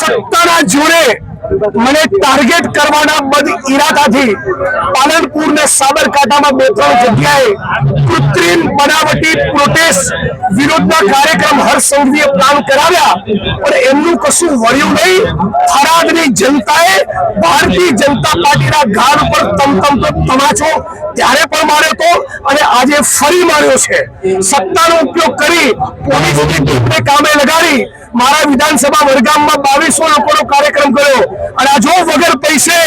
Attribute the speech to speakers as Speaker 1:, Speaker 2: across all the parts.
Speaker 1: સત્તાના જોડે મને ટાર્ગેટ કરવાના બદ ઈરાદાથી પાલનપુર ને સાબરકાંઠામાં 2-3 જગ્યાએ કૃત્રિમ બનાવટી પ્રોટેસ્ટ વિરોધના કાર્યક્રમ હર્ષ સંઘવીએ પ્લાન કરાવ્યા, પણ એમનું કશું વળ્યું નહીં. થરાદની જનતાએ ભારતીય જનતા પાર્ટીના ગાઢ પર તમતમતો તમાચો ત્યારે પણ માર્યો હતો અને આજે ફરી માર્યો છે. સત્તાનો ઉપયોગ કરી પોલીસની ટીમને કામે લગાડી મારા વિધાનસભા વડગામમાં 2200 લોકોનો કાર્યક્રમ કર્યો અને આ જો વગર પૈસે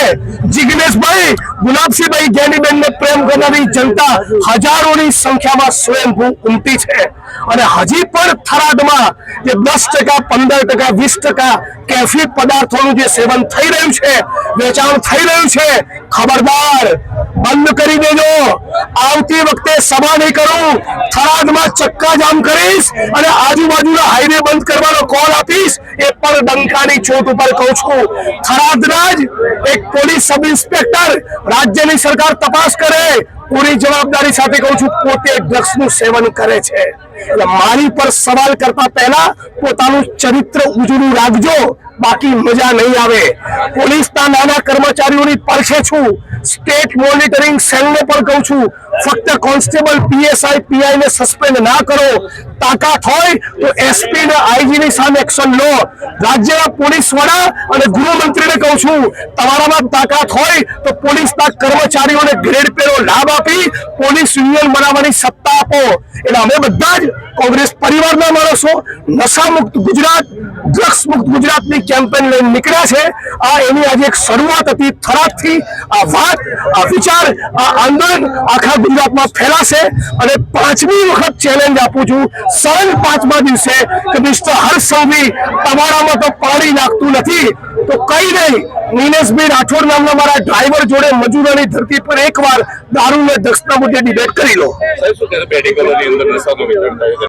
Speaker 1: જિગ્નેશભાઈ, ગુલાબસિંહભાઈ, જ્ઞાનીબેનને પ્રેમ કરનારી જનતા હજારોની સંખ્યામાં સ્વયંભૂ ઉમટી છે અને હજી પણ થરાદમાં જે 10%, 15%, 20% કેફી પદાર્થોનું જે સેવન થઈ રહ્યું છે, વેચાણ થઈ રહ્યું છે, ખબરદાર બંધ કરી દેજો. આવતી વખતે સભા નહીં કરું, થરાદમાં ચક્કાજામ કરીશ અને આજુબાજુના હાઈવે બંધ કરવાનો કોલ આપીશ. એ પણ ડંકાની ચોટ ઉપર કહું છું. થરાદના જ એક પોલીસ સબ ઇન્સ્પેક્ટર રાજ્યની સરકાર તપાસ કરે, પૂરી જવાબદારી સાથે કહું છું, પોતે ડ્રગ્સનું સેવન કરે છે. એટલે મારી પર સવાલ કરતા પહેલા પોતાનું ચરિત્ર ઉજળું રાખજો, બાકી મજા નહીં આવે. પોલીસના નાના કર્મચારીઓની પડખે છું. સ્ટેટ મોનિટરિંગ સેલને પણ કહું છું, ફક્ત કોન્સ્ટેબલ, પીએસઆઈ, પીઆઈ ને સસ્પેન્ડ ના કરો. તાકાત હોય તો એસપી ને આઈજી ની સામે એક્શન લો. રાજ્યના પોલીસ વડા અને ગૃહમંત્રીને કહું છું, તમારામાં તાકાત હોય તો પોલીસના કર્મચારીઓને ગ્રેડ પેનો લાભ આપી પોલીસ યુનિયન બનાવવાની સત્તા આપો. એટલે અમે બધા જ કોંગ્રેસ પરિવારના માણસો નશા મુક્ત ગુજરાત, ડ્રગ્સ મુક્ત ગુજરાતની કેમ્પેન લઈને નીકળ્યા છે. આ એની આજે એક શરૂઆત હતી. થરાદથી આ વાત, આ વિચાર, આ આંદોલન આખા ગુજરાતમાં ફેલાશે અને 5મી વખત ચેલેન્જ આપું છું, સળંગ 5મા દિવસે કે મિસ્ટર હર્ષ સંઘવી, તમારામાં તો પાણી નાખતું નથી તો કઈ નહીં, નિલેશભાઈ રાઠોડ નામના મારા ડ્રાઈવર જોડે મજૂરોની ધરતી પર એકવાર દારૂ ને ડ્રગ્સના મુદ્દે ડિબેટ કરી લો.